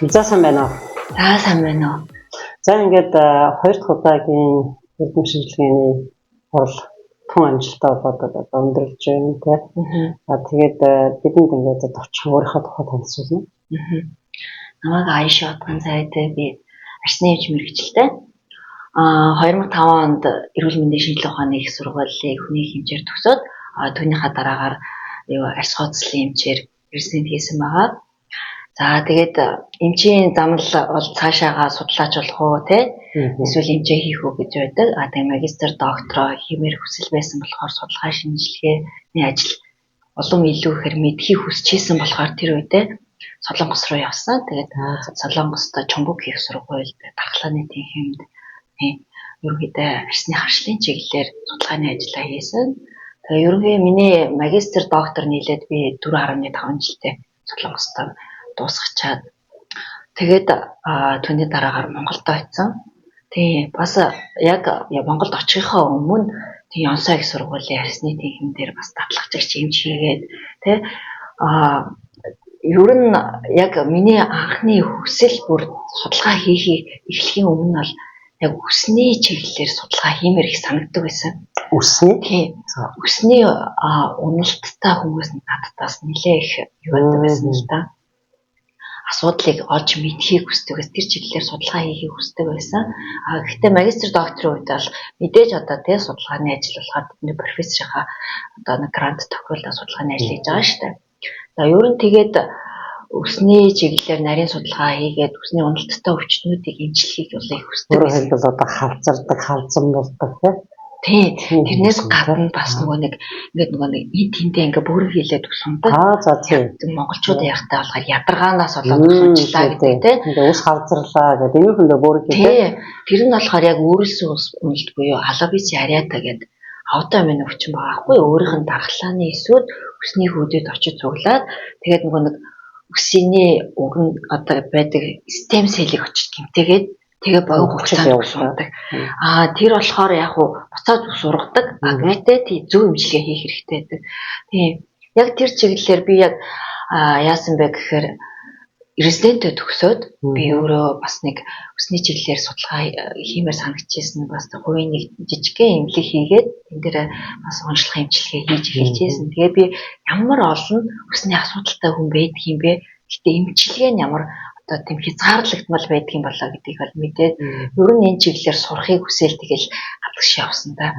За сайн байна уу? За сайн байна уу? За ингээд хоёр дахь удаагийн эрдэм шинжилгээний хурал тун амжилттай болоод өндөрлөж байна тийм. Тэгээд бидэнд ингээд 40 өөрийнхөө тухай танилцуулна. Намайг Аиша Утган цайтай би арсны эмч мэргэжилтэй. 2005 онд эрүүл мэндийн шинжилгээ ухааны их сургуулийн хүний хэмжээр төгсөөд түүнийхээ дараагаар арс хоцлын эмчээр резидент хийсэн байгаа. За тэгээд эмчийн зам бол цаашаагаа судлаач болох уу те эсвэл эмчээ хийх үү гэж байдаг. Тэгээд магистр доктороо хиймээр хүсэл байсан болохоор судалгаа шинжилгээний ажил улам илүү ихээр мэдхийг хүсэж хийсэн болохоор тэр үедээ Солонгос руу явсан. Тэгээд Солонгост Чомбук их сургуульд дархлааны тэнхимд ерөнхийдөө арсны харшлын чиглэлээр судалгааны ажиллаа хийсэн. Тэгээд ерөнхийдөө миний магистр доктор нийлээд би 4.5 жилдээ Солонгост дуусгачаад тэгээд түүний дараагаар Монголд очсон. Тэгээ бас яг Монголд очихынхаа өмнө тэг Ёнсоо их сургуулийн арсны тэнхим дээр бас датлагчч эмч хийгээд тэ ер нь яг миний анхны хүсэл бүр судалгаа хийхийг эхлэхийн өмнө бол яг үсний чиглэлээр судалгаа хиймээр их санагддаг байсан. Үсний? Тийм. Үсний уналттай хүмүүс надтаас нэлээ их юу байдаг байсан л да. Асуудлыг олж мэдхийг хүсдэг байсан. Тэр чиглэлээр судалгаа хийхийг хүсдэг байсан. Гэхдээ магистр докторийн үед бол мэдээж одоо тий судалгааны ажил болохоор бидний профессорынхаа одоо нэг грант тохиолдол судалгааны ажил хийж байгаа шүү дээ. За ер нь тэгээд үсний чиглэлээр нарийн судалгаа хийгээд үсний уналттай өвчтнүүдийг эмчлэхийг бол их хүсдэг. Өөрөөр хэлбэл одоо халзардаг, халзан болдог тий. Тэрнээс гадна бас нөгөө нэг тэнтэй ингээ бүрэн хийлээд сундаг. За тийм. Монголчууд ярихтаа болохоор ядаргаанаас болоод сунчлаа гэдэг тий. Тэгээ ус халзарлаа гэдэг энэ хүндээ бүрэн хийлээ. Тэр нь болохоор яг өөрөөсөө ус уналт буюу алабис ариата гэдэг аутоиммун өвчин байгаа хгүй. Өөрийнх нь дархлааны эсүүд үсний хүйдэд очиж цуглаад тэгээд нөгөө нэг үсний өргөн одоо байдаг стем селийг очиж гэмтээгээд тэгээ богино хугацаанд усундаг. Тэр болохоор яг буцаад ус ургадаг. Гэхдээ зөв эмчилгээ хийх хэрэгтэй байдаг. Тийм. Яг тэр чиглэлээр би яг яасан бэ гэхээр резиденттэй төгсөөд би өөрөө бас нэг үсний чиглэлээр судалгаа хиймээр санагдчихсэн бас хувийн нэг жижигхэн эмнэлэг хийгээд энэ дээр бас онцлог эмчилгээ хийж эхэлж байсан. Тэгээ би ямар олон үсний асуудалтай хүн байдаг юм бэ? Гэтэ эмчилгээ нь ямар одоо тийм хязгаарлагдмал байдаг юм болоо гэдгийг бол мэдээд ер нь энэ чиглэлээр сурахыг хүсэл тэгэл хадагш явсан да.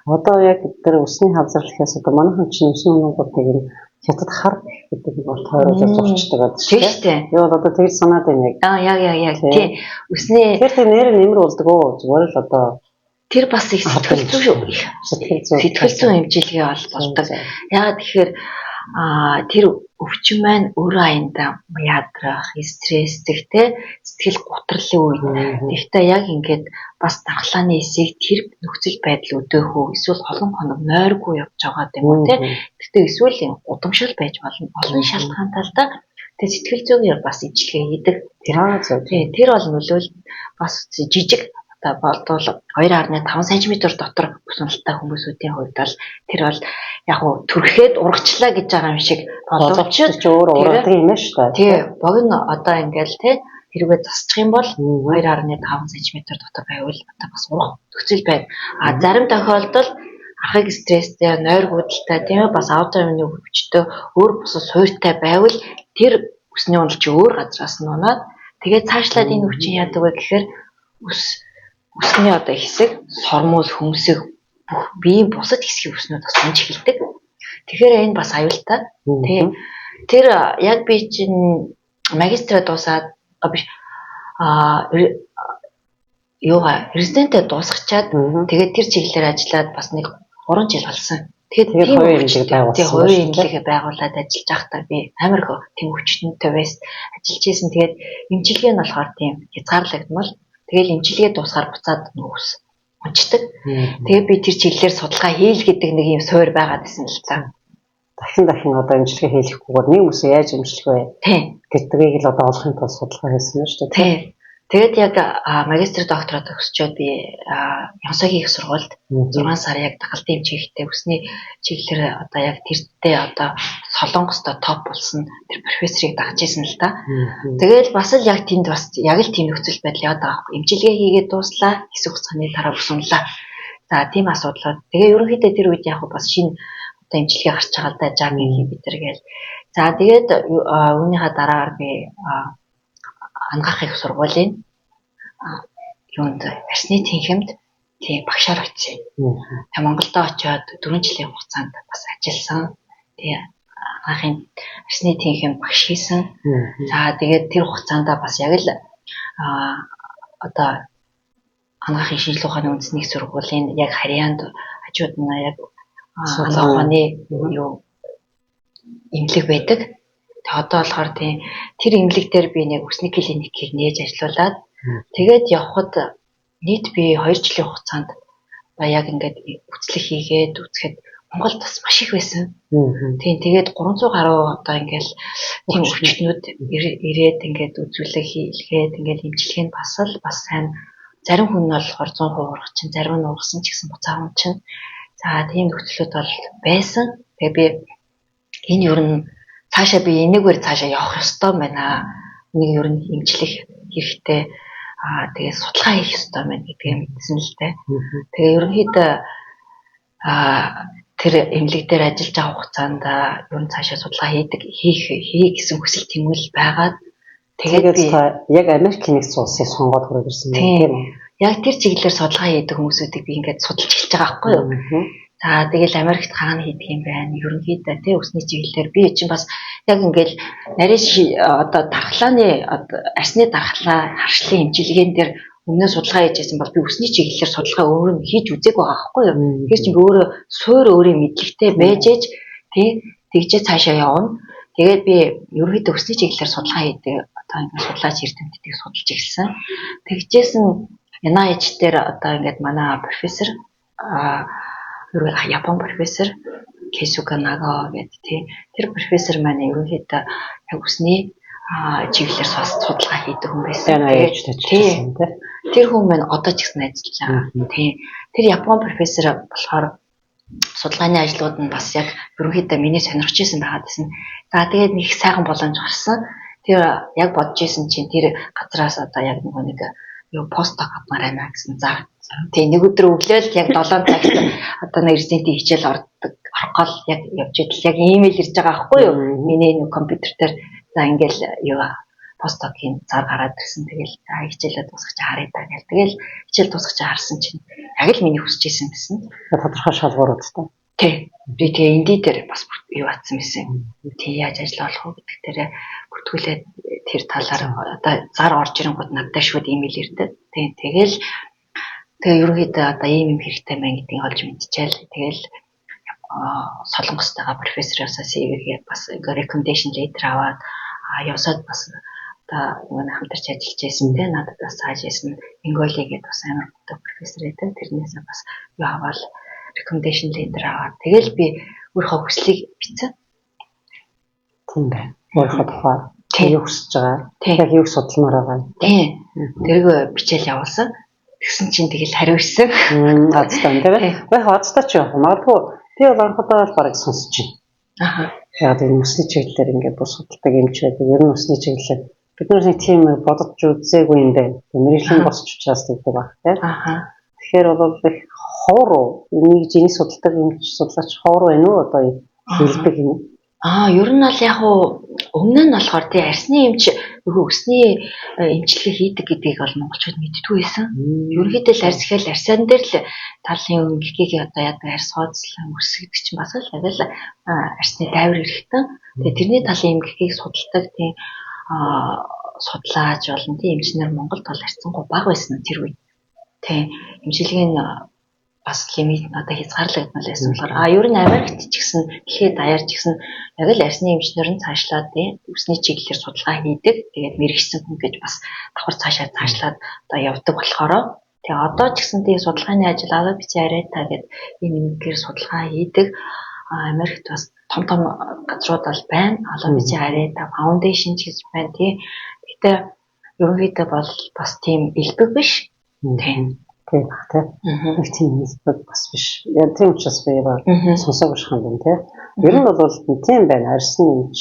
Одоо яг тэр үсний халзарлахаас одоо манайхан чинь үсний унгуудыг хятад хар гэдэг нь бол тойруулж зурчдаг байдаг шүү дээ. Юу одоо тэгж санаад байна яг. Тийм. Үсний тэр нэр нэмэр болдог оо зүгээр л одоо тэр бас их сэтгэл зүйн эмчилгээ болдог. Яагаад тэгэхээр тэр өвчин маань өөрөө аяндаа ядрах, стрессдэг те сэтгэл гутралын үед. Тэгэхдээ яг ингээд бас дархлааны эсийг тэр нөхцөл байдал өдөөх үү эсвэл олон хоног нойргүй явж байгаа юм уу те. Тэгэхдээ эсвэл удамшил байж болно. Олон шалтгаантай л да. Тэгээ сэтгэл зүйн бас имчилгээ хийдэг. Тэр бол нөлөөл бас жижиг болдвол 2.5 см дотор бүсуналтай хүмүүсүүдийн хувьд бол тэр бол яг түрхэхэд урагчлаа гэж байгаа юм шиг боловч өөр урагдаг юм шүү дээ. Тий, богино одоо ингээл тий тэргээ засчих юм бол 2.5 см дотор байвал одоо бас урах нөхцөл байна. Зарим тохиолдолд архаг стресстэй, нойргуудалтай тийм бас аутоиммун өвчтөй өөр бусад суйртай байвал тэр үсний унал чи өөр газраас нь унаад тэгээд цаашлаад энэ өвчин яадаг вэ гэхээр үсний одоо хэсэг, сормол, хөмсөг бүх биеийн бусад хэсгийн үснүүд бас унж эхэлдэг. Тэгэхээр энэ бас аюултай. Тийм. Тэр яг би чинь магистраа дуусаад резиденттэй дуусгачаад тэгээд тэр чиглэлээр ажиллаад бас нэг 3 жил болсон. Тэгээд хувийн эмнэлэг байгуулад ажиллаж байхдаа би амар тийм өвчтөнтэй байж ажиллаж байсан. Тэгээд эмчилгээ нь болохоор тийм хязгаарлагдмал. Тэгэл эмчилгээ дуусгаар буцаад ус унцдаг. Тэгээ би тэр чиглэлээр судалгаа хийл гэдэг нэг юм суур байгаад байсан л та. Дахин одоо эмчилгээ хийлэхгүйгээр нэг үсээ яаж эмчлэх вэ? Тийм. Гэдгийг л одоо олохын тулд судалгаа хийсэн шүү дээ. Тийм. Тэгээд яг магистр доктороо төгсчөөд би Ёнсогийн их сургуульд 6 сар яг дагалдын хэмжээтэй үсний чиглэлээр одоо яг тэртээ одоо Солонгостой топ болсон тэр профессорыг дагж исэн л да. Тэгээд бас л яг тэнд бас яг л тийм нөхцөл байдал яваад байгаа байхгүй. Эмчилгээ хийгээд дууслаа, хэсэг хугацааны дараа босонлаа. За тийм асуудлууд. Тэгээ ерөнхийдөө тэр үед яг бас шинэ одоо эмчилгээ гарч байгаа л да, жаг инхибитер гээл. За тэгээд үүнийхээ дараагаар би ангаах их сургуулийн юунд арсны тэнхимд тийм багшаар очив. Тэгээ Монголд очиод 4 жилийн хугацаанд бас ажилласан. Тэгээ ангаахын арсны тэнхимд багш хийсэн. За тэгээд тэр хугацаанд бас яг л одоо ангаахын шинжилгээ ухааны үндэсний сургуулийн яг харьяанд хажууд нь яг ангаах ухааны юу эмнэлэг байдаг. Одоо болохоор тийм тэр эмнэлэг дээр би нэг үсний клиникийг нээж ажилуулад тэгээд явхад нийт би 2 жилийн хугацаанд яг ингээд үцлэг хийгээд үзэхэд Монголд бас маш их байсан. Тийм тэгээд 300 гаруй одоо ингээл тийм өвчтнүүд ирээд ингээд үзүүлэг хийлгээд ингээд эмчилгээ нь бас сайн зарим хүн нь болохоор 100% урах чинь зарим нь ургасан ч гэсэн буцаа хүн чинь. За тийм нөхцлүүд бол байсан. Тэгээ би энэ ер нь цаашаа би энэгээр цаашаа явах ёстой байна. Нэг ер нь эмчлэх хэрэгтэй. Тэгээ судалгаа хийх ёстой байна гэдгийг мэдсэн л дээ. Тэгээ ерөнхийдөө тэр эмнэлэг дээр ажиллаж байгаа хугацаанд ер нь цаашаа судалгаа хийх гэсэн хүсэл тэмүүлэл байгаад тэгээд би яг Америк нэгдсэн улсыг сонгоод хүрээд ирсэн юм. Яг тэр чиглэлээр судалгаа хийдэг хүмүүсүүдийг би ингээд судалж эхэлж байгаа байхгүй юу? За тэгэл Америкт хаана хийдэг юм байна? Ерөнхийдөө тий усны чиглэлээр би чинь бас яг ингээд нарийн одоо дархлааны арсны дархлаа харшлын эмчилгээн дээр өмнөө судалгаа хийжсэн бол би усны чиглэлээр судалгаа өөрөө хийж үзээгүй байгаа байхгүй юу? Тэгэхээр чинь өөрөө суур өөрийн мэдлэгтэй байж ээж тий тэгжээ цаашаа явна. Тэгээд би ерөнхийдөө усны чиглэлээр судалгаа хийдэг одоо ингээд судлаач эрдэмтдийг судалж эхэлсэн. Тэгжээсэн NIH дээр одоо ингээд манай профессор Япон профессор Кэсуга Наго гэдэг тий тэр профессор маань ерөнхийдөө яг усны чиглэлээр судалгаа хийдэг хүн байсан. Тэр хүн маань одоо ч гэсэн ажиллаж байгаа. Тий тэр Япон профессор болохоор судалгааны ажлууд нь бас яг ерөнхийдөө миний сонирхож исэн байгаад байсан. За тэгээд нэг сайхан боломж гарсан. Тэр яг бодож исэн чинь тэр газраас одоо яг нэг юу постдок авмаар байна гэсэн зав. Тэгээ нэг өдөр өглөөл яг 7 цагт одоо нэг резидентийн хичээл орох гол яг явж идэл яг имэйл ирж байгаа байхгүй юу? Миний нэг компьютер дээр за ингээл юу постдокийн зар гараад ирсэн. Тэгэл хичээлээ дуусгаж харъя даа гэл. Тэгэл хичээл дуусгаж харсан чинь яг л миний хүсэж исэн байсан. Тодорхой шалгууруудтай. Тий. Би тэгээ энди дээр бас юу атсан байсан. Тий яаж ажиллах болох вэ гэдэг дээрээ бүртгүүлээд тэр талаар одоо зар орж ирэнгууд надад шууд имэйл ирдэг. Тэгэл ерөнхийдөө одоо ийм юм хэрэгтэй байна гэдгийг олж мэдчихэл. Тэгэл солонгостойгоо профессороосоо CV-гээ бас recommendation letter аваад явсаад бас одоо хамтарч ажиллаж байсан те надад бас цааш ясна Инголи гэдэг бас амар гоо профессор гэдэг. Тэрнээсээ бас юу аваад recommendation letter аваад тэгэл би өөрийнхөө хүслийг бичсэн. Тийм байна. Өөрийнхөө тухай юу хүсэж байгаа? Яг юу судалмаар байгаа? Тийм. Тэрийг бичээл явуулсан. Тэгсэн чинь тэгэл хариулсан. Азтай тийм. Азтай ч яг магадгүй би бол анхудаа бол барыг сонсож байна. Яг энэ усны чиглэлээр ингээд бус судалдаг юмч байдаг. Ер нь усны чиглэлээр бид нар нэг тийм бодож үзээгүй юм байна. Мэргэжлийн босч учраас гэдэг баг тийм. Тэгэхээр бол их ховор энийг жиний судалдаг юмч судлаач ховор байна уу одоо хэлбэг юм. Ер нь бол яг өмнө нь болохоор тий арсны эмч өсний эмчилгээ хийдэг гэдгийг бол монголчууд мэддэггүй байсан. Ерөнхийдөө л арсан дээр л талын өнгөгийг одоо яадаг арс хооцлон өсгдөг чинь бас л яг л арсны тайвар эрэхтэн. Тэгээ тэрний талын эмгэгийг судалдаг тий судлаач болон тий эмчнэр Монголд бол арцсангүй бага байсан тэр үед. Тий эмчилгээ нь бас лимит одоо хязгаарлагдмал байсан болохоор ер нь Америкт ч гэсэн дэлхийд даяар ч гэсэн яг л арсны эмчнэр нь цаашлаад үсний чиглэлээр судалгаа хийдэг. Тэгээд мэрэгсэн хүн гэж бас давхар цаашаа цаашлаад одоо явдаг болохоор тэгээ одоо ч гэсэн тэгээ судалгааны ажил аваа бичээ арайта гэдэг энэ нэмгээр судалгаа хийдэг. Америкт бас том газрууд бол байна. Алаа бичээ арайта фаундейшн гэж байна тий. Гэтэ ерөнхийдөө бол бас тийм элбэг биш. Тийм. Тийм баг тий. Нэг тийм элбэг бас биш. Яг тийм учраас би сонсоогүй шахам байна тий. Ер нь бол тийм байна. Арьсны эмч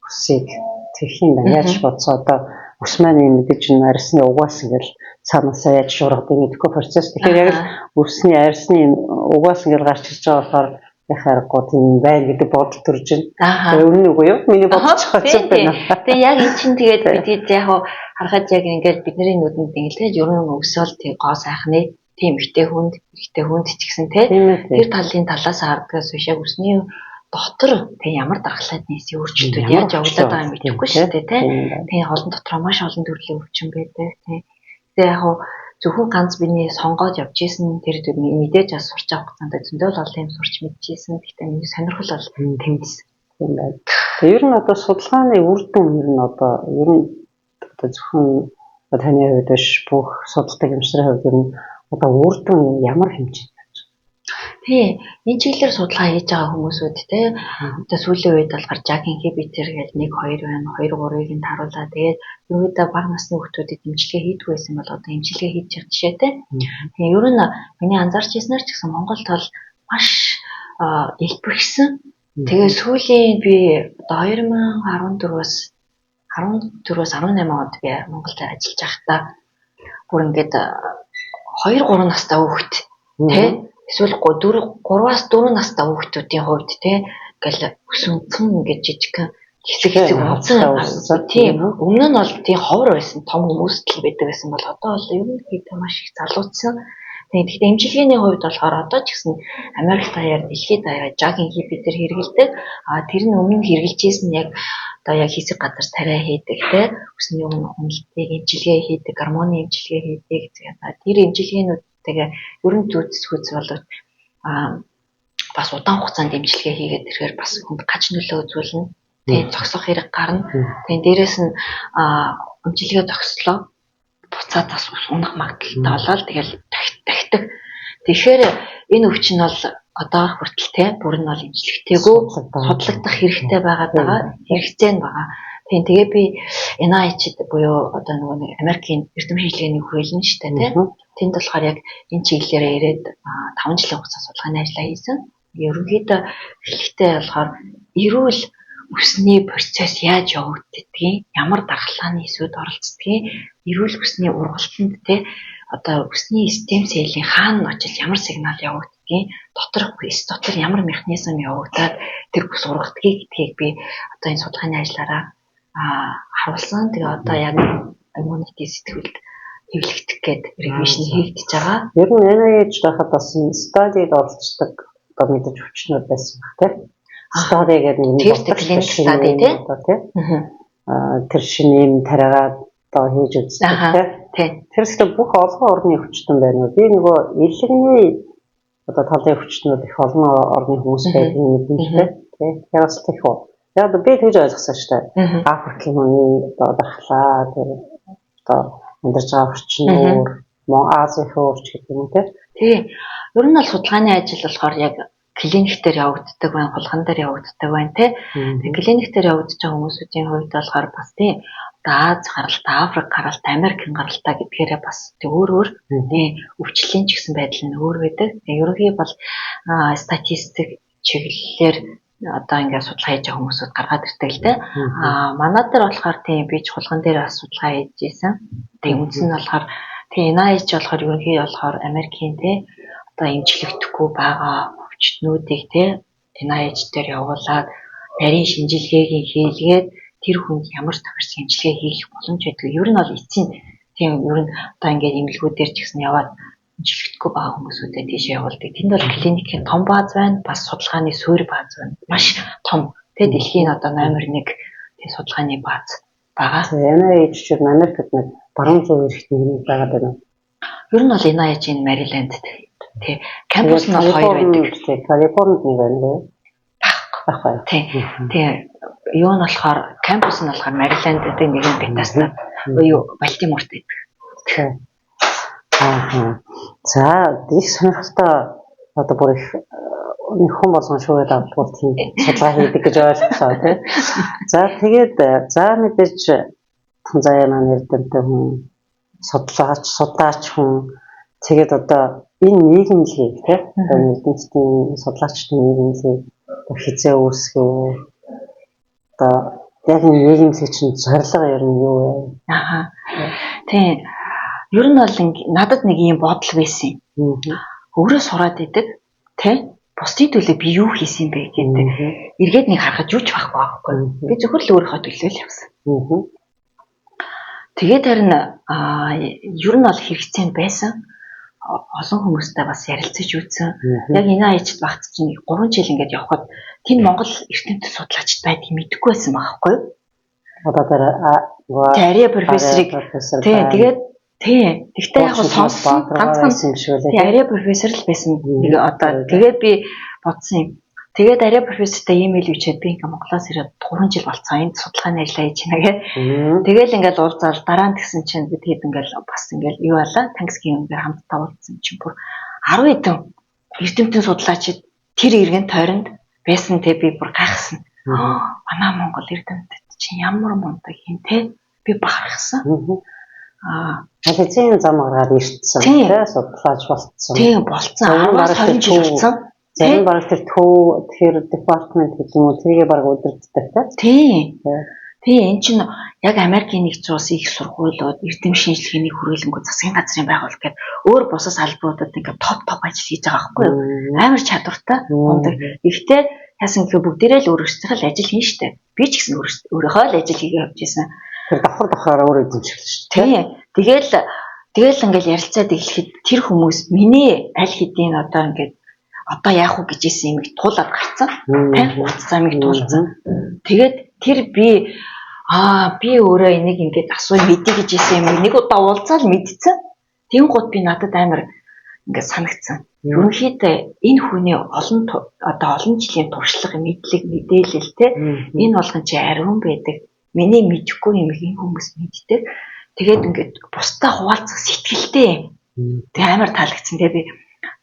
хүсийг тэгэх юм байна. Яаж бодсоо одоо ус маань мэдээж нь арьсны угаас ингээл цаанаасаа яаж шуургад мэдхгүй процесс. Тэгэхээр яг үсний арьсны угаас ингээл гарч ирж байгаа болохоор яхаарахгүй тийм байна гэдэг бодол төрж байна. Үнэн үгүй юу? Миний бодож байгаа байна. Тэгээ яг эн чинь тэгээд бид яг харахад яг ингээл бидний нүдэнд ингээл ер нь өсөөл тийм гоо сайхны тийм ихтэй хүнд ч гэсэн тэр талаас хардгаас биш яг үсний дотор тэг ямар дархлаад нийсийн өөрчлөлтүүд яаж явагдаад байгаа юм мэдэхгүй шүү дээ тийм олон дотроо маш олон төрлийн өвчин байдаг тийм тэгээ яг зөвхөн ганц биний сонгоод явж исэн тэр мэдээж бас сурч авах хугацаанд зөндөө л олон юм сурч мэдчихсэн гэхдээ миний сонирхол бол тэмдэс юм байна. Тэгээ ер нь одоо судалгааны үр дүн ер нь одоо зөвхөн таны хувьд биш бүх судалдаг эмчнэрийн хувьд ер нь одоо үр дүн ямар хэмжээнд тий, энэ чиглэлээр судалгаа хийж байгаа хүмүүсүүд те одоо сүүлийн үед болохоор JAK inhibitor гэж 1 2 байна. 2 3-ыг нь таруулаа. Тэгээд ерөөдөө бага насны хүүхдүүдэд эмчилгээ хийдгүй байсан бол одоо эмчилгээ хийж байгаа жишээтэй. Тэгээ ер нь миний анзаарч ирснээр ч гэсэн Монголд бол маш илбэгсэн. Тэгээ сүүлийн би одоо 2014-өөс 18 онд би Монголд ажиллаж байхдаа бүр ингээд 2 3 настай хүүхэд те эсвэл 3-аас 4 настай хүүхдүүдийн хувьд ингээл өсөнцөн ингээд жижигхэн хэсэг унцсан. Тийм өмнө нь бол тийм ховор байсан том хүмүүс л байдаг байсан бол одоо бол ерөнхийдөө маш их залуучсан. Тэгэхээр эмчилгээний хувьд болохоор одоо ч гэсэн Америк даяар дэлхийд даяар JAK inhibitor хэрэглэдэг. Тэр нь өмнө хэрэгжилж ийсэн яг одоо яг хэсэг газар тариа хийдэг өсний үнэлтийг эмчилгээ хийдэг, гормоны эмчилгээ хийдэг. Тэр эмчилгээнүүдтэйгээ ерөн зүйцэтгэж болоод бас удаан хугацаанд эмчилгээ хийгээд ирэхээр бас хүнд гаж нөлөө үзүүлнэ. Тэгээд зогсох хэрэг гарна. Тэгээд дээрэс нь эмчилгээ зогслоо. Буцаад бас унах магадaltaй болоод тэгэл дахидаг. Тэгэхээр энэ өвчин бол одоо хүртэл бүр нь бол эмчилгээтэйгөө судлагдах хэрэгтэй хэрэгцээ нь байгаа. Тэгээ би NIH-д буюу одоо нөгөө Америкийн эрдэм шинжилгээний хүрээлэн шүү дээ тэнд болохоор яг энэ чиглэлээр ирээд 5 жилийн хугацаанд судалгааны ажиллаа хийсэн. Ерөнхийдөө эхлэхдээ болохоор эрүүл үсний процесс яаж явагддгийг, ямар дархлааны эсүүд оролцдгийг, эрүүл үсний ургалтанд одоо үсний стэм селлийн хаана очиж ямар сигнал явагддгийг, доторх эс дотор ямар механизм явагдаад тэр бүс ургагдгийг гэдгийг би одоо энэ судалгааны ажиллаараа харуулсан. Тэгээ одоо яг immunity сэтгүүлд хэвлэгдэх гээд ревишн хийгдэж байгаа. Ер нь NIH байхад бас стадид оролцдог одоо мэдээж өвчнүүд байсан баг тийм. Стади гэдэг нэг клиник стади тийм. Тэр шинийн тариагаа одоо хийж үздэг тийм. Тэр ихтэй бүх олон орны өвчтөн байна уу? Би нөгөө илэгний одоо талын өвчтнүүд их олон орны хүмүүс байдаг юм тийм. Тэр бас тийх үү. Яг би тэгж ойлгосон шүү дээ. Африкийн хүний одоо дархлаа тэр одоо амьдарч байгаа орчноор Азийн хөрч гэдэг юм тийм. Тий. Ер нь бол судалгааны ажил болохоор яг клиник дээр явагддаг байна, хулган дээр явагддаг байна тий. Тэгээ клиник дээр явагдаж байгаа хүмүүсийн хувьд болохоор бас тий Аз гаралтай, Африк гаралтай, Америкийн гаралтай гэдгээрээ бас өөр өвчлөлийн ч гэсэн байдал нь өөр байдаг. Тэгээ ерөнхий бол статистик чиглэлээр одоо ингээд судалгаа хийж байгаа хүмүүсүүд гаргаад ирдэг л дээ. Манай дээр болохоор тийм би ч хулган дээр бас судалгаа хийж ийсэн. Тэгээ үндс нь болохоор тийм NIH болохоор ерөнхий болохоор Америкийн одоо эмчлэгдэхгүй байгаа өвчтнүүдийг NIH дээр явуулаад нарийн шинжилгээгийн хийлгээд тэр хүнд ямар тохирсон эмчилгээ хийх боломж байдаг. Ер нь бол эцсийн тийм ер нь одоо ингээд эмнэлгүүдээр ч гэсэн яваад эмчилгэдэггүй байгаа хүмүүсүүдэд тийшээ явуулдаг. Тэнд бол клиникийн том бааз байна, бас судалгааны суурь бааз байна. Маш том. Тэгээд дэлхийн одоо номер 1 тийм судалгааны бааз байгаа. NIH ч Америкт нэг баруун зүүн эрхтний нэг байгаа байна. Ер нь бол NIH энэ Мариландд тий кампус нь 2 байдаг. Калифорнид нэг байна. Баггүй. Тий. Юу нь болохоор кампус нь болохоор Мариландд нэг нь Бетаста буюу Балтиморт байдаг. За, их сонирхолтой одоо бүр их нэг хүн болсон шүүгээд авдаг тийм судалгаа хийдэг гэж ойлгосон тийм. За тэгээд за мэдээж заяа маань эрдэмтэй хүн, судлаач хүн. Тэгээд одоо энэ нийгэмлэгийг одоо эрдэмтдийн судлаачдын нийгэмлэгийг хизээ үүсгэх одоо яг энэ нийгэмлэг чинь зорилго ер нь юу вэ? Тийм. Ер нь бол надад нэг юм бодол байсан юм. Өөрөө сураад идэг тий бусдын төлөө би юу хийсэн бэ гэдэг эргээд нэг харахад юу ч байхгүй байхгүй. Би зөвхөн л өөрийнхөө төлөө л явсан. Тэгээд харин ер нь бол хэрэгцээ байсан. Олон хүмүүстэй бас ярилцаж үзсэн. Яг энэ аячд багт чинь 3 жил ингээд явхад тийм Монгол эрдэмтэд судлаачд байдгийг мэдэхгүй байсан байхгүй юу? Одоо тэр ария профессорыг тэгээд тэгтээ яг сонссон ганцхан юм шиг үлээ. Ария профессор л байсан. Нэг одоо тэгээд би бодсон юм. Тэгээд ария профессортай имэйл бичээд би ингээ Монголоос ирээд 3 жил болцсон. Энд судалгааны ажиллаа хийж байна гэх. Тэгэл ингээл уулзаал дараа нь тэгсэн чинь бид хэд ингээл бас ингээл юу байлаа. Тангисгийн өндөр хамтдаа уулзсан чинь бүр 10 хэдэн эрдэмтэн судлаачид тэр иргэн тойронд байсан те би бүр гайхсан. Манай Монгол эрдэмтэд чинь ямар мундаг юм те би бахархсан. Ализийн зам гараад ирсэн тий судлаач болцсон. Тийм болцсон. 10-20 жил болсон. Зарим баг тэр тэгэхээр департамент гэдэг юм уу тэргээ баг удирддаг тий. Тийм эн чинь яг Америкийн нэгдсэн улсын их сургуулиуд эрдэм шинжилгээний хүрээлэнгүүд засгийн газрын байгууллага гэдэг өөр бусад салбаруудад ингээ топ ажил хийж байгаа байхгүй юу? Амар чадвартай мундаг. Гэхдээ яасан гэвэл бүгдээрээ л өөрөөсөө л ажил хийн штэ. Би ч гэсэн өөрийнхөө л ажил хийгээ явж байсан. Тэр давхар өөрөө эзэмшил шүү дээ. Тэгэл ингээл ярилцаад эхлэхэд тэр хүмүүс миний аль хэдийн одоо яах вэ гэжсэн юмыг туулаад гарцсан. Утас замыг туулсан. Тэгээд тэр би өөрөө энийг ингээд асууя мэдээ гэжсэн юм нэг удаа уулзаал мэдсэн. Тэнгууд би надад амар ингээд санагдсан. Ерөнхийдөө энэ хүний олон жилийн туршлага, мэдлэг, мэдээлэл те энэ болгон чи ариун байдаг. Миний мэдэхгүй юм ийм хүмүүс мэддэг. Тэгээд ингээд бусдаа хуваалцах сэтгэлтэй. Тэг амар таалагдсан. Тэгээ би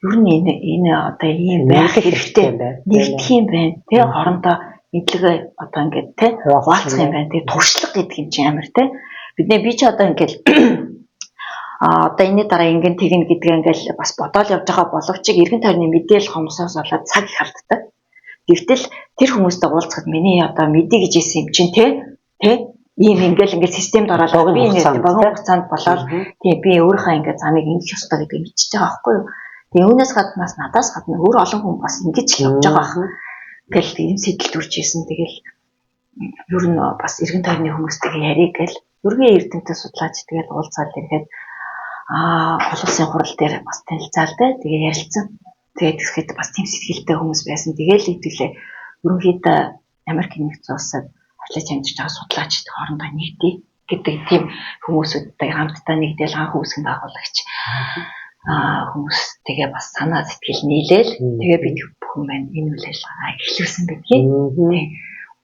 ер нь энэ одоо ийм байх хэрэгтэй нэгдэх юм байна. Тэг хоорондоо мэдлэгээ одоо ингээд те хуваалцах юм байна. Тэгээ туршлага гэдэг юм чи амар те. Би ч одоо ингээд одоо энэний дараа ингэн тэгнэ гэдгээ ингээл бас бодоол явж байгаа боловч эргэн тойрны мэдээлэл хомсоос болоод цаг их алддаг. Тэгтэл тэр хүмүүстэй уулзахад миний одоо мэдээ гэж хэлсэн юм чинь те ийм ингээл системд ороод би энэ богино хугацаанд болоод тийм би өөрийнхөө ингээд замыг ингэх ёстой гэдгийг мэдчихэж байгаа байхгүй юу. Тэгээ үүнээс гаднаас надаас гадна өөр олон хүн бас ингэж л явж байгаа байх. Тэгэл ийм сэтэл төрж исэн. Тэгэл ер нь бас эргэн тойрны хүмүүстэйгээ ярих гэл өргөн эрдэмтэд судлаач тэгэл уулзаад ирэхэд олон улсын хурал дээр бас танилцаал тэгээ ярилцсан. Тэгээд тэгэхэд бас тийм сэтгэлтэй хүмүүс байсан. Тэгээл хэвлээ ерөнхийдөө Америкийн нэгдсэн улсад ажиллаж амьдарч байгаа судлаачид хоорондоо нэгдээ гэдэг тийм хүмүүсүүдтэй хамтдаа нэгдээл анх үүсгэн байгуулагч хүмүүс тэгээ бас санаа сэтгэл нийлээл тэгээ бид бүхэн маань энэ үйл ажиллагаа эхлүүлсэн гэдгийг.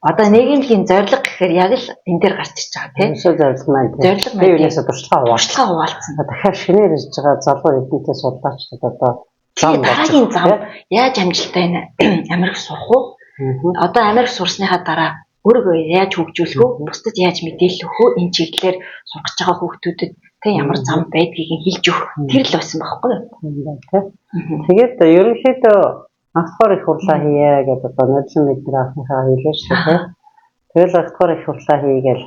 Одоо нийгэмийн зорилго гэхээр яг л энэ дээр гарч иж байгаа тийм. Зорилго маань би юунаас туршлага хуваалцсан. Тэгэхээр шинээр ирж байгаа залуу эрдэмтэд судлаачдад одоо дараагийн зам яаж амжилттай Америк сурах уу? Одоо Америк сурсныхаа дараа өөрийгөө яаж хөгжүүлэх үү? Бусдад яаж мэдээлэх үү? Энэ чиглэлээр сурах гэж байгаа хүүхдүүдэд тэг ямар зам байдгийг хэлж өгөх. Тэр л байсан байхгүй юу? Тэгээд ерөнхийдөө ахтгаар их хурлаа хийе гэдэг одоо нодлон мэднэр авахынхаа хэлээ шүү дээ. Тэгэл ахтгаар их хурлаа хийгээл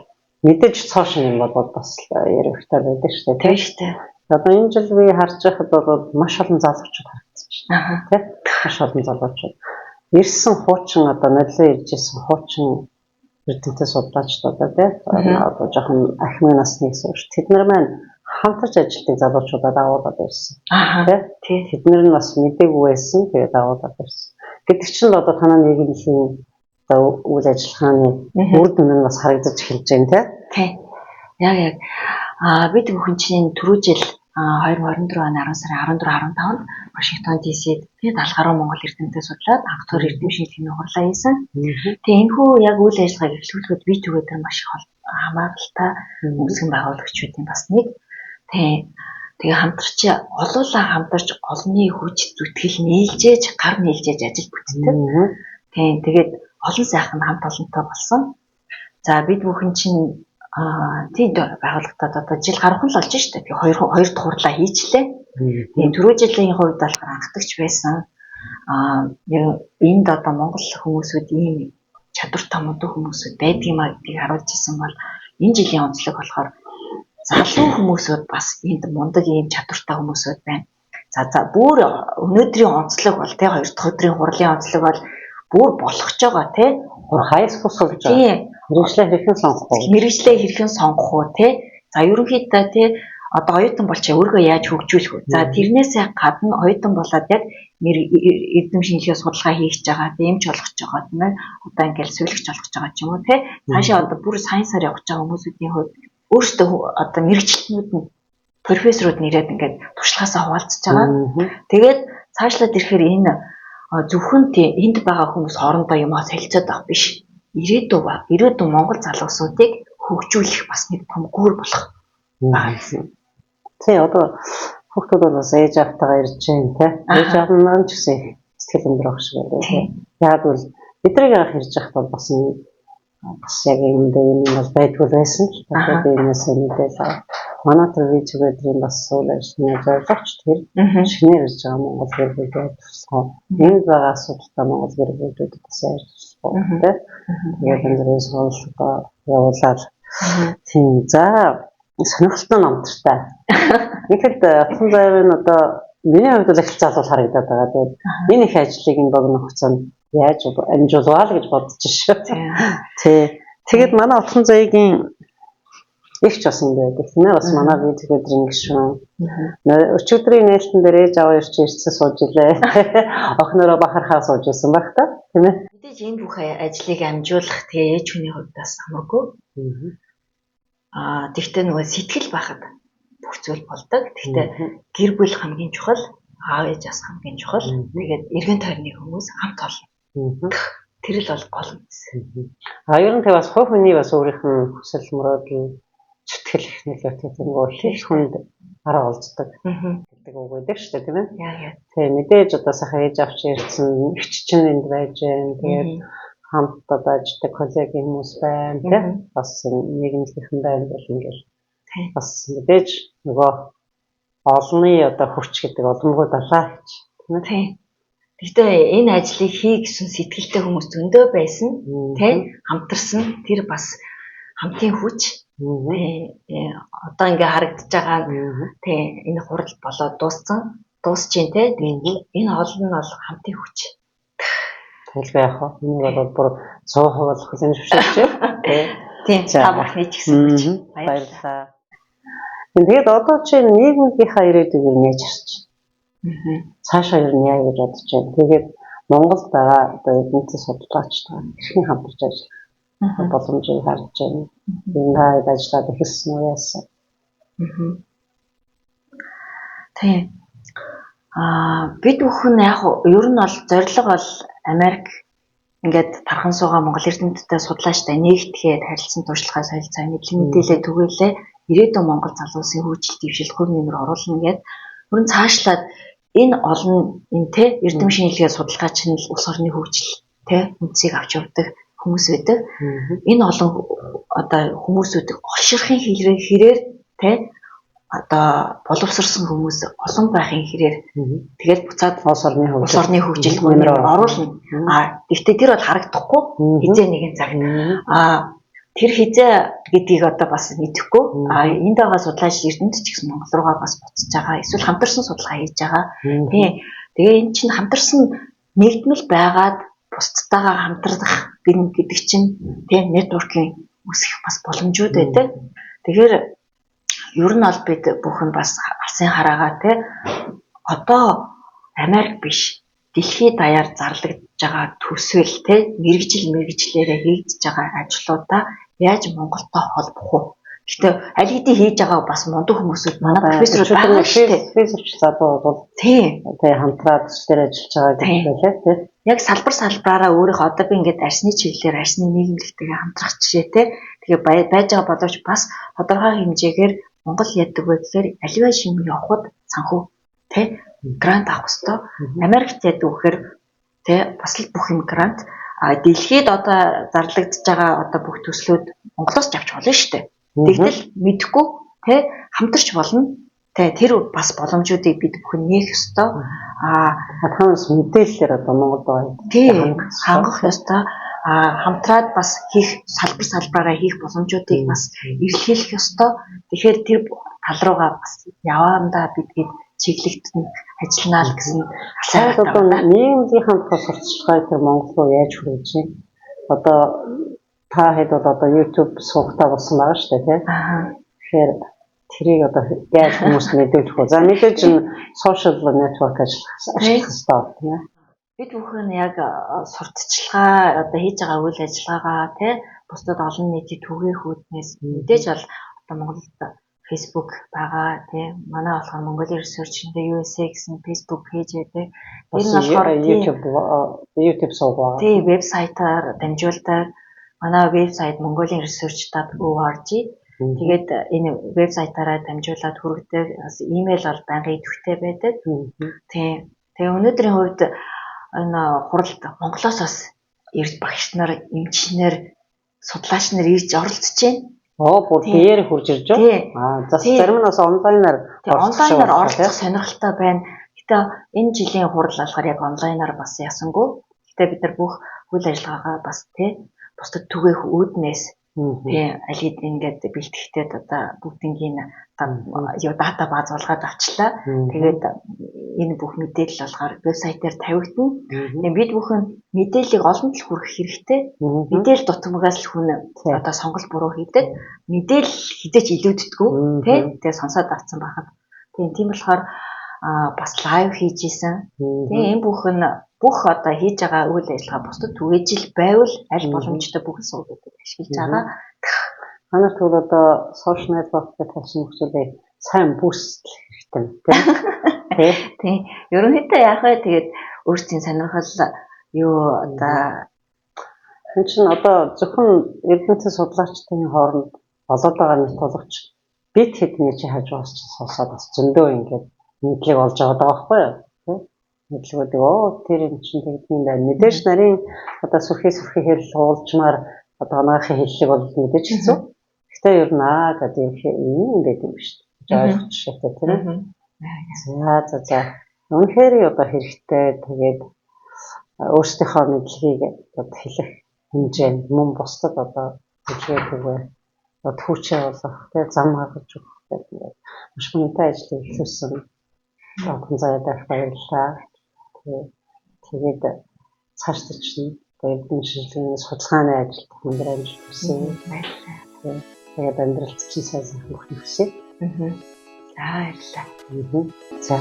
мэдээж цоошин юм бол бас ярихтай байдаг шүү дээ. Тийм шүү дээ. Одоо энэ жил би харж байхад бол маш олон залуучууд харагдаж байна. Тэ? Маш олон залуучууд. Ирсэн хуучин одоо нодлон ирж ирсэн хуучин эрдэмтэд судлаачдаа тэ одоо жоохон ахмын насны гэж тэд нар маань хамтарч ажилладаг залуучуудад агуулдаг байсан. Тэ тэд нар нь бас мэдээгүй байсан тэгээд агуулдаг байсан. Гэвч чинь одоо танаа нийгэмийн одоо үйл ажиллагааны үр дүн нь бас харагдаж эхэлж байна тэ. Яг бид бүхэн чинь түрүү жил 2024 оны 10 сарын 14-15-нд Вашингтон ДС-д далай гаруй Монгол эрдэмтэд судлаад анх төр эрдэм шинжилгээний хурлаа хийсэн. Тэгээ энэхүү яг үйл ажиллагааг эхлүүлэхэд би түгээдэр маш их хамааралтай үүсгэн байгуулагчдын бас нэг тэгээ хамтарч хамтарч олонний хүч зүтгэл нийлжээж гар нийлжээж ажил бүтдэг. Тэгээд олон сайхан хамт олонтой болсон. За бид бүхэн чинь тийм байгууллагатад одоо жил гарухан л болж штэ. Би хоёр дахь хурлаа хийчлээ. Тийм түрүү жилийн хувьд болохоор анхдагч байсан. Энд одоо Монгол хүмүүсүүд ийм чадвартай мундаг хүмүүсүүд байдгиймаа гэдгийг харуулж ирсэн бол энэ жилийн онцлог болохоор залуу хүмүүсүүд бас энд мундаг ийм чадвартай хүмүүсүүд байна. За бүр өнөөдрийн онцлог бол тий 2 дахь өдрийн хурлын онцлог бол бүр болгож байгаа тий хайс босгож байгаа. Мэргэжлээ хэрхэн сонгох уу тий. За ерөнхийдөө тий одоо оюутан болчих өөрийгөө яаж хөгжүүлэх вэ? За тэрнээсээ гадна оюутан болоод яг эрдэм шинжилгээ судалгаа хийж байгаа, дэмж болгож байгаа тийм ээ. Одоо ингээл сүлэгч болгож байгаа ч юм уу тий. Цаашаа одоо бүр сайенсаар явж байгаа хүмүүсийн хувьд өөрсдөө одоо мэргэжилтнүүд нь профессорууд нэрээд ингээд туршлагаасаа хуваалцаж байгаа. Тэгээд цаашлаад ирэхээр энэ зөвхөн энд байгаа хүмүүс хоорондоо юмаа солилцоод авах биш. Ирээдүйн Монгол залуусуудыг хөгжүүлэх бас нэг том гүүр болох байна. Тий одоо хүүхдүүд бол бас ээж автайгаа ирж байна тий. Ээж аав маань ч гэсэн сэтгэл өндөр ах шиг байлаа. Яг бол бидний анх ирж байхад бол бас яг юм бол байдгүй байсан л тэгээд энэс мэдээлээ. Манай телевизээр бас суулж зорилгоч тэр шинээр ирж байгаа Монгол гэр бүлүүд тусгай. Энд байгаа асуудалтай Монгол гэр бүлүүд бас яаж тусгай тий. Тэгээд энэ зөвлөгөө явуулаад тийм за сонирхолтой номдортой. Тэгэхэд Атхан зайвын одоо миний хувьд л их залуу харагдаад байгаа. Тэгээд энэ их ажлыг энэ богино хугацаанд яаж амжуулваа л гэж бодож шүү. Тий. Тэгээд манай Атхан зайгийн ихч бас ингэ байдаг. Нэ бас манай видеод ингэшүүн. Өчигдрийн нээлтэн дээр ээж аваа ирсэн сууж илээ. Охинороо бахархаа сууж исэн баг та. Тийм ээ. Мэдээж энэ бүх ажлыг амжуулах тэгээ ээж хүний хувьд бас хамаагүй. Тэгтээ нөгөө сэтгэл байхад бүх зүйл болдог. Тэгтээ гэр бүл хамгийн чухал, аав ээж бас хамгийн чухал. Тэгээд эргэн тойрны хүмүүс хамт олно. Тэр л бол гол юм. Ер нь тэг бас хувь хүний бас өөрийнх нь хүсэл мөрөөдөл зүтгэл их нөлөөтэй тийм их хүнд арга олздог гэдэг үг байдаг шүү дээ тийм ээ. Тэгээ мэдээж одоо сайхан ээж авч ирсэн ихч чинь энд байж байна. Тэгээд хамт одоо ажилладаг коллегийн хүмүүс байна тийм бас нийгэмлэгхэн байна бол ингээл бас мэдээж нөгөө олонний одоо хүч гэдэг олонгүй далаа гэж тийм ээ. Гэхдээ энэ ажлыг хий гэсэн сэтгэлтэй хүмүүс зөндөө байсан тийм хамтарсан тэр бас хамтын хүч одоо ингээ харагдаж байгаа тийм энэ хурал болоод дуусч дээ тийм энэ олон нь бол хамтын хүч. Тэгэл яах вэ? Энэ бол бүр 100% бол хүлэн зөвшөөрч тийм та бүхний ч гэсэн хүч. Баярлалаа. Тэгээд одоо чи нийгмийнхаа ирээдүйг нээж харж байна. Цаашаа ер нь яа гэж бодож байна. Тэгээд Монголд байгаа одоо эднийцээ судлаачтай хэрхэн хамтарч ажиллах боломжийг харж байна. Энэ ажлаад эхэлсэн үү яасан? Тийм. Бид бүхэн яг ер нь бол зорилго бол Америк ингээд тархан суугаа Монгол эрдэмтдтэй судлаачтай нэгтгэхэд харилцан туршлагаа солилцоо мэдлэг мэдээлэл түгээлээ ирээдүйн Монгол залуусын хөгжил дэвшил хөр нэмэр оруулна гэд бүрэн цаашлаад энэ олон энэ тэ эрдэм шинжилгээ судалгаач нь улс орны хөгжил тэ үндсийг авч явдаг хүмүүс байдаг. Энэ олон одоо хүмүүсүүдийг олширхын хэрээр тэ одоо боловсрсан хүмүүс олон байхын хэрээр тэгээд буцаад улс орны хөгжил нэмэр оруулна. Гэхдээ тэр бол харагдахгүй хизээ нэгэн цаг. Тэр хизээ гэдгийг одоо бас мэдэхгүй. Энд байгаа судлаач эрдэмт ч гэсэн Монгол руугаа бас буцаж байгаа. Эсвэл хамтарсан судалгаа хийж байгаа. Тийм. Тэгээ эн чинь хамтарсан нэгдмэл байгаад бусдтайгаа хамтрах гэдэг чинь тийм нэтворкинг үүсэх бас боломжууд байдаг. Тэгэхээр ер нь бол бид бүхэн бас алсын хараагаа тий одоо Америк биш дэлхийд даяар зарлагдж байгаа төсвөл тий мэрэгжлээрээ хийгдэж байгаа ажлуудаа яаж Монголтой холбох вэ? Гэхдээ аль хэдийн хийж байгаа бас мундаг хүмүүсүүд манай профессорууд байгаа шүү дээ. Профессорч залуу бол тий хамтраад төслөөр ажиллаж байгаа гэдэг тий. Яг салбараараа өөрийнхөө одоо би ингээд арсны чиглэлээр арсны нийгэмлэгтэйгээ хамтрах жишээтэй тэгээ байж байгаа боловч бас тодорхой хэмжээгээр Монгол яадаг вэ гэхээр аливаа шимэг явахад санхүү тий грант авах хэрэгтэй. Америкт яадаг гэхээр тий бас л бүх юм грант дэлхийд одоо зарлагдж байгаа одоо бүх төслүүд Монголоос ч авч болно шүү дээ. Тэгтэл мэдхгүй тэ хамтарч болно. Тэ тэр бас боломжуудыг бид бүхэн нээх ёстой. Танаас мэдээлэлээр одоо Монгол байгаа хангах ёстой. Хамтраад бас хийх салбараараа хийх боломжуудыг бас эрэлхийлэх ёстой. Тэгэхээр тэр тал руугаа бас явандаа бидгээд чиглэгдэн ажилланаа л гэсэн асуулт байна. Нийгмийн хамт сурталчилгааг тэр Монгол руу яаж хүргэж байна? Одоо та хэд бол одоо YouTube суугатаа болсон байгаа шүү дээ, тийм. Тэгэхээр тэрийг одоо яаж хүмүүст мэдүүлэх вэ? За мэдээж social network ажиллах хэрэгтэй тийм. Бид бүхэн яг сурталчилгаа одоо хийж байгаа үйл ажиллагаагаа тий бусдад олон нийтийн түгээх үүднээс мэдээж бол одоо Монголд Facebook байгаа тий манай болохоор Mongolia Research-ийн USA гэсэн Facebook пэйж байдаг. Тэр нь болохоор YouTube сувг байгаа. Тий вебсайтаар дамжуулдаг. Манай вебсайт mongolianresearch.org. Тэгээд энэ вебсайтаараа дамжуулаад хүргэдэг. Бас имэйл бол байнгын идэвхтэй байдаг. Тий. Тэгээ өнөөдрийн хувьд энэ хуралд Монголоос бас ирж багш нар, эмчнэр, судлаач нар ирж оролцож байна. Бүр дээр хурж ирж байна. Зарим нь бас онлайнаар оролцох сонирхолтой байна. Гэтэ энэ жилийн хурал болохоор яг онлайнаар бас ясангүй. Гэтэ бид нар бүх үйл ажиллагаагаа бас тий бусдад түгээх үүднээс тий аль хэд ингээд бэлтгэхтэй одоо бүгднийг дата бааз болгоод авчлаа. Тэгээд энэ бүх мэдээлэл болохоор вебсайтаар тавигдана. Тэгээд бид бүхэн мэдээллийг олонд л хүргэх хэрэгтэй. Мэдээлэл дутмагаас л хүн одоо сонголт буруу хийдэг. Мэдээлэл хідэж илүүддэггүй тий. Тэгээд сонсоод авсан байхад. Тийм болохоор бас лайв хийж исэн. Тэгээ энэ бүх одоо хийж байгаа үйл ажиллагаа бусдад түгээж ил байвал аль боломжтой бүх суудуудыг ашиглаж байгаа. Манайх тэгвэл одоо social network-тэй тавьсан нөхцөлийг сайн бүүсгэх хэрэгтэй тийм. Ерөнхийдөө яах вэ? Тэгээд өөрсдийн сонирхол юу одоо энэ чинь одоо зөвхөн эрдэнэт судлаачдын хооронд болоод байгаа нэг тулгч бид хэдний чи хажуугаас сонсоод бас зөндөө ингээд мэдлэг олж аваад байгаа байхгүй юу? Мэдлэгүүд тэр юм чинь тэгдэг юм байна. Мэдээж нарийн одоо сүрхий хэрэл уулжмаар одоо анагаахын хэллэг бол мэдээж хэцүү. Гэхдээ ер нь гэдэг юм байдаг юм шүү дээ. Ойлгох жишээтэй тийм. За. Үнэхээр одоо хэрэгтэй тэгээд өөрсдийнхөө мэдлэгийг одоо хэлэх хэмжээ мөн бусдад одоо хэлэхгүй түүчээ болох тэгээд зам гаргаж өгөх гэдэг маш хүнтэй ажлыг эхлүүлсэн. Хүн заяад баярлалаа. Тэгээд цаашдаа чинь эрдэнэ шилжүүлгийн судалгааны ажилд өндөр амжилт хүсье. Тэгээд амьдралд чинь сайн сайхан бүх юм хүсье. За баярлалаа. За.